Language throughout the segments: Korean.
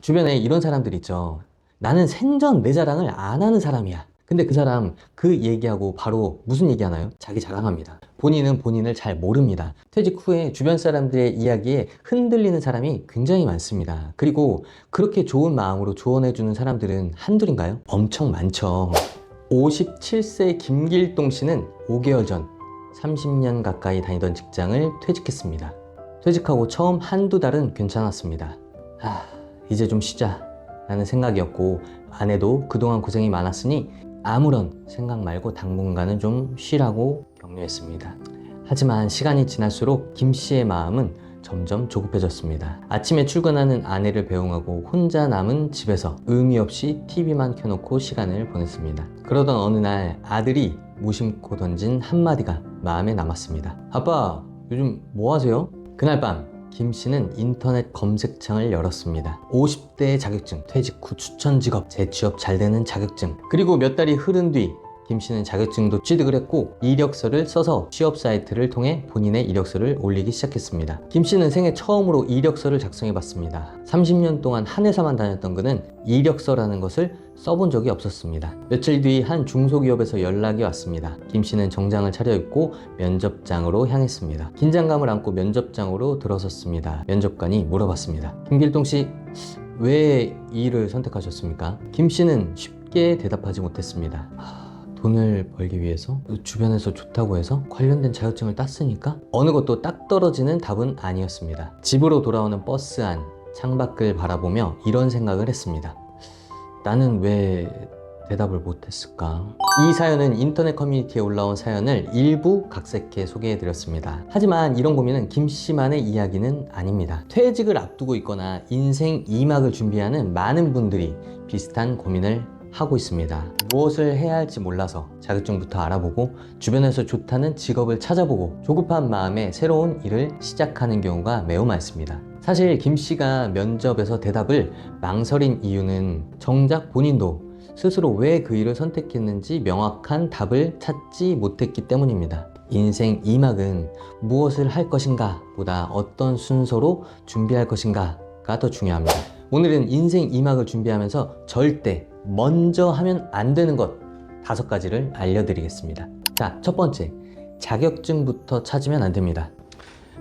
주변에 이런 사람들 있죠. 나는 생전 내 자랑을 안 하는 사람이야. 근데 그 사람 그 얘기하고 바로 무슨 얘기 하나요? 자기 자랑합니다. 본인은 본인을 잘 모릅니다. 퇴직 후에 주변 사람들의 이야기에 흔들리는 사람이 굉장히 많습니다. 그리고 그렇게 좋은 마음으로 조언해주는 사람들은 한둘인가요? 엄청 많죠. 57세 김길동 씨는 5개월 전 30년 가까이 다니던 직장을 퇴직했습니다. 퇴직하고 처음 한두 달은 괜찮았습니다. 이제 좀 쉬자 라는 생각이었고, 아내도 그동안 고생이 많았으니 아무런 생각 말고 당분간은 좀 쉬라고 격려했습니다. 하지만 시간이 지날수록 김 씨의 마음은 점점 조급해졌습니다. 아침에 출근하는 아내를 배웅하고 혼자 남은 집에서 의미 없이 TV만 켜놓고 시간을 보냈습니다. 그러던 어느 날 아들이 무심코 던진 한마디가 마음에 남았습니다. 아빠, 요즘 뭐 하세요? 그날 밤 김 씨는 인터넷 검색창을 열었습니다. 50대 자격증, 퇴직 후 추천 직업, 재취업 잘 되는 자격증. 그리고 몇 달이 흐른 뒤 김 씨는 자격증도 취득을 했고 이력서를 써서 취업 사이트를 통해 본인의 이력서를 올리기 시작했습니다. 김 씨는 생애 처음으로 이력서를 작성해 봤습니다. 30년 동안 한 회사만 다녔던 그는 이력서라는 것을 써본 적이 없었습니다. 며칠 뒤 한 중소기업에서 연락이 왔습니다. 김 씨는 정장을 차려입고 면접장으로 향했습니다. 긴장감을 안고 면접장으로 들어섰습니다. 면접관이 물어봤습니다. 김길동 씨, 왜 이 일을 선택하셨습니까? 김 씨는 쉽게 대답하지 못했습니다. 돈을 벌기 위해서? 주변에서 좋다고 해서? 관련된 자격증을 땄으니까? 어느 것도 딱 떨어지는 답은 아니었습니다. 집으로 돌아오는 버스 안, 창밖을 바라보며 이런 생각을 했습니다. 나는 왜 대답을 못했을까? 이 사연은 인터넷 커뮤니티에 올라온 사연을 일부 각색해 소개해드렸습니다. 하지만 이런 고민은 김 씨만의 이야기는 아닙니다. 퇴직을 앞두고 있거나 인생 2막을 준비하는 많은 분들이 비슷한 고민을 하고 있습니다. 무엇을 해야 할지 몰라서 자격증부터 알아보고 주변에서 좋다는 직업을 찾아보고 조급한 마음에 새로운 일을 시작하는 경우가 매우 많습니다. 사실 김 씨가 면접에서 대답을 망설인 이유는 정작 본인도 스스로 왜 그 일을 선택했는지 명확한 답을 찾지 못했기 때문입니다. 인생 2막은 무엇을 할 것인가 보다 어떤 순서로 준비할 것인가가 더 중요합니다. 오늘은 인생 2막을 준비하면서 절대 먼저 하면 안 되는 것 5가지를 알려드리겠습니다. 자, 첫 번째, 자격증부터 찾으면 안 됩니다.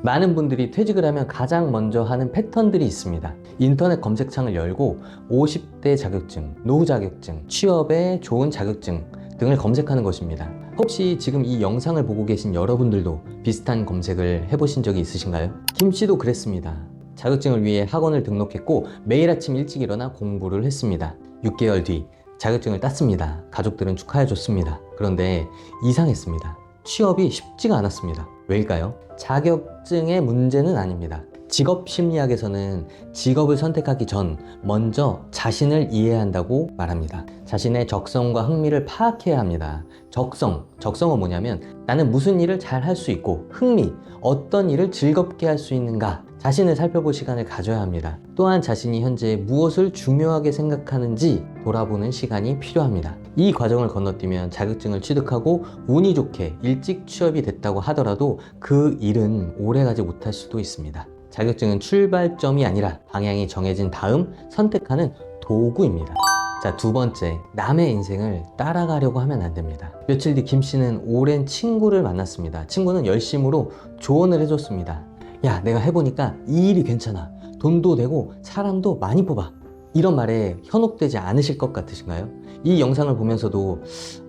많은 분들이 퇴직을 하면 가장 먼저 하는 패턴들이 있습니다. 인터넷 검색창을 열고 50대 자격증, 노후 자격증, 취업에 좋은 자격증 등을 검색하는 것입니다. 혹시 지금 이 영상을 보고 계신 여러분들도 비슷한 검색을 해보신 적이 있으신가요? 김 씨도 그랬습니다. 자격증을 위해 학원을 등록했고 매일 아침 일찍 일어나 공부를 했습니다. 6개월 뒤 자격증을 땄습니다. 가족들은 축하해줬습니다. 그런데 이상했습니다. 취업이 쉽지가 않았습니다. 왜일까요? 자격증의 문제는 아닙니다. 직업심리학에서는 직업을 선택하기 전 먼저 자신을 이해한다고 말합니다. 자신의 적성과 흥미를 파악해야 합니다. 적성은 뭐냐면 나는 무슨 일을 잘 할 수 있고 흥미, 어떤 일을 즐겁게 할 수 있는가 자신을 살펴볼 시간을 가져야 합니다. 또한 자신이 현재 무엇을 중요하게 생각하는지 돌아보는 시간이 필요합니다. 이 과정을 건너뛰면 자격증을 취득하고 운이 좋게 일찍 취업이 됐다고 하더라도 그 일은 오래가지 못할 수도 있습니다. 자격증은 출발점이 아니라 방향이 정해진 다음 선택하는 도구입니다. 자, 두 번째, 남의 인생을 따라가려고 하면 안 됩니다. 며칠 뒤 김 씨는 오랜 친구를 만났습니다. 친구는 열심으로 조언을 해줬습니다. 야, 내가 해보니까 이 일이 괜찮아. 돈도 되고 사람도 많이 뽑아. 이런 말에 현혹되지 않으실 것 같으신가요? 이 영상을 보면서도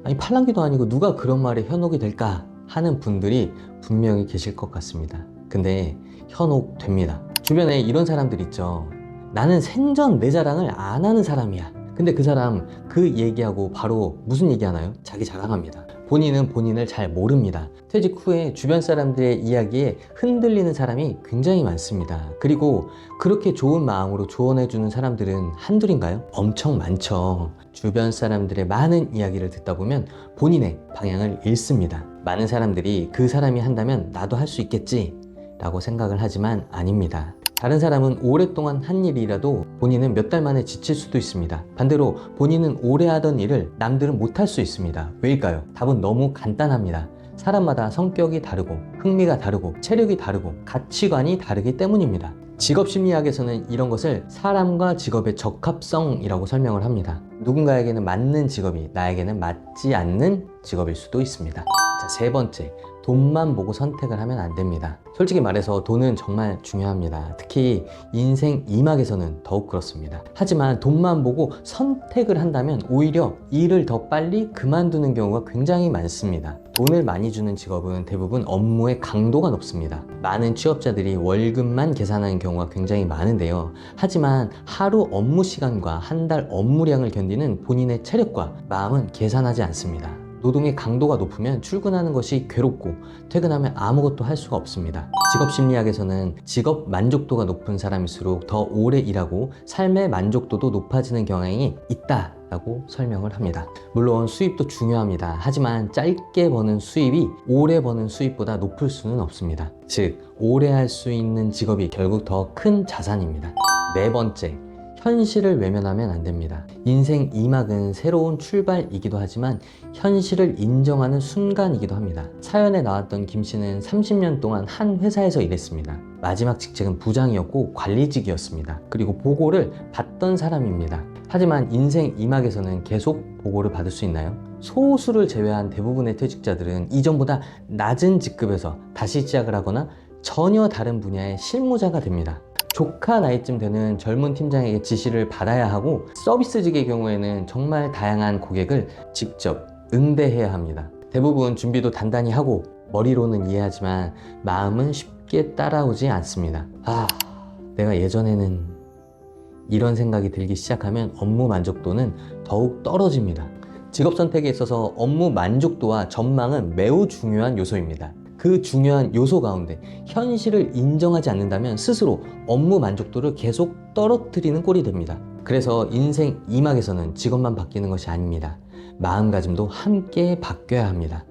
아니 팔랑귀도 아니고 누가 그런 말에 현혹이 될까 하는 분들이 분명히 계실 것 같습니다. 근데 현혹됩니다. 주변에 이런 사람들 있죠. 나는 생전 내 자랑을 안 하는 사람이야. 근데 그 사람 그 얘기하고 바로 무슨 얘기 하나요? 자기 자랑합니다. 본인은 본인을 잘 모릅니다. 퇴직 후에 주변 사람들의 이야기에 흔들리는 사람이 굉장히 많습니다. 그리고 그렇게 좋은 마음으로 조언해주는 사람들은 한둘인가요? 엄청 많죠. 주변 사람들의 많은 이야기를 듣다 보면 본인의 방향을 잃습니다. 많은 사람들이 그 사람이 한다면 나도 할 수 있겠지 라고 생각을 하지만 아닙니다. 다른 사람은 오랫동안 한 일이라도 본인은 몇 달 만에 지칠 수도 있습니다. 반대로 본인은 오래 하던 일을 남들은 못할 수 있습니다. 왜일까요? 답은 너무 간단합니다. 사람마다 성격이 다르고 흥미가 다르고 체력이 다르고 가치관이 다르기 때문입니다. 직업심리학에서는 이런 것을 사람과 직업의 적합성이라고 설명을 합니다. 누군가에게는 맞는 직업이 나에게는 맞지 않는 직업일 수도 있습니다. 자, 세 번째, 돈만 보고 선택을 하면 안 됩니다. 솔직히 말해서 돈은 정말 중요합니다. 특히 인생 2막에서는 더욱 그렇습니다. 하지만 돈만 보고 선택을 한다면 오히려 일을 더 빨리 그만두는 경우가 굉장히 많습니다. 돈을 많이 주는 직업은 대부분 업무의 강도가 높습니다. 많은 취업자들이 월급만 계산하는 경우가 굉장히 많은데요. 하지만 하루 업무 시간과 한 달 업무량을 견디는 본인의 체력과 마음은 계산하지 않습니다. 노동의 강도가 높으면 출근하는 것이 괴롭고 퇴근하면 아무것도 할 수가 없습니다. 직업심리학에서는 직업 만족도가 높은 사람일수록 더 오래 일하고 삶의 만족도도 높아지는 경향이 있다라고 설명을 합니다. 물론 수입도 중요합니다. 하지만 짧게 버는 수입이 오래 버는 수입보다 높을 수는 없습니다. 즉, 오래 할 수 있는 직업이 결국 더 큰 자산입니다. 네 번째, 현실을 외면하면 안 됩니다. 인생 2막은 새로운 출발이기도 하지만 현실을 인정하는 순간이기도 합니다. 사연에 나왔던 김 씨는 30년 동안 한 회사에서 일했습니다. 마지막 직책은 부장이었고 관리직이었습니다. 그리고 보고를 받던 사람입니다. 하지만 인생 2막에서는 계속 보고를 받을 수 있나요? 소수를 제외한 대부분의 퇴직자들은 이전보다 낮은 직급에서 다시 시작을 하거나 전혀 다른 분야의 실무자가 됩니다. 조카 나이쯤 되는 젊은 팀장에게 지시를 받아야 하고 서비스직의 경우에는 정말 다양한 고객을 직접 응대해야 합니다. 대부분 준비도 단단히 하고 머리로는 이해하지만 마음은 쉽게 따라오지 않습니다. 내가 예전에는 이런 생각이 들기 시작하면 업무 만족도는 더욱 떨어집니다. 직업 선택에 있어서 업무 만족도와 전망은 매우 중요한 요소입니다. 그 중요한 요소 가운데 현실을 인정하지 않는다면 스스로 업무 만족도를 계속 떨어뜨리는 꼴이 됩니다. 그래서 인생 2막에서는 직업만 바뀌는 것이 아닙니다. 마음가짐도 함께 바뀌어야 합니다.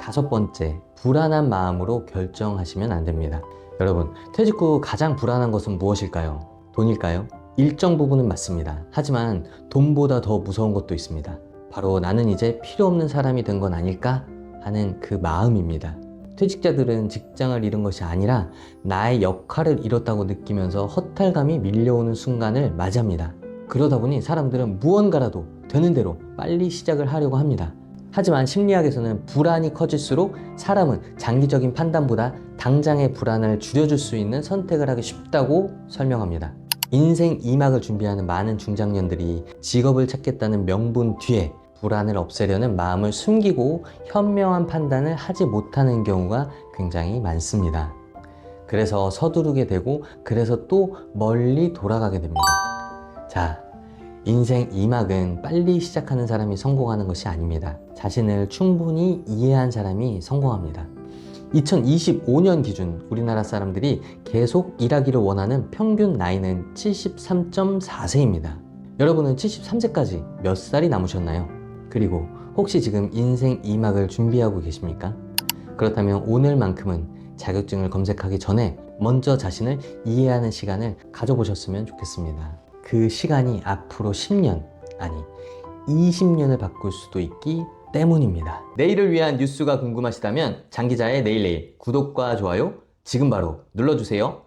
다섯 번째, 불안한 마음으로 결정하시면 안 됩니다. 여러분, 퇴직 후 가장 불안한 것은 무엇일까요? 돈일까요? 일정 부분은 맞습니다. 하지만 돈보다 더 무서운 것도 있습니다. 바로 나는 이제 필요 없는 사람이 된 건 아닐까 하는 그 마음입니다. 퇴직자들은 직장을 잃은 것이 아니라 나의 역할을 잃었다고 느끼면서 허탈감이 밀려오는 순간을 맞이합니다. 그러다 보니 사람들은 무언가라도 되는 대로 빨리 시작을 하려고 합니다. 하지만 심리학에서는 불안이 커질수록 사람은 장기적인 판단보다 당장의 불안을 줄여줄 수 있는 선택을 하기 쉽다고 설명합니다. 인생 2막을 준비하는 많은 중장년들이 직업을 찾겠다는 명분 뒤에 불안을 없애려는 마음을 숨기고 현명한 판단을 하지 못하는 경우가 굉장히 많습니다. 그래서 서두르게 되고 그래서 또 멀리 돌아가게 됩니다. 자, 인생 2막은 빨리 시작하는 사람이 성공하는 것이 아닙니다. 자신을 충분히 이해한 사람이 성공합니다. 2025년 기준 우리나라 사람들이 계속 일하기를 원하는 평균 나이는 73.4세입니다. 여러분은 73세까지 몇 살이 남으셨나요? 그리고 혹시 지금 인생 2막을 준비하고 계십니까? 그렇다면 오늘만큼은 자격증을 검색하기 전에 먼저 자신을 이해하는 시간을 가져보셨으면 좋겠습니다. 그 시간이 앞으로 10년, 아니 20년을 바꿀 수도 있기 때문입니다. 내일을 위한 뉴스가 궁금하시다면 장기자의 내일 구독과 좋아요 지금 바로 눌러주세요.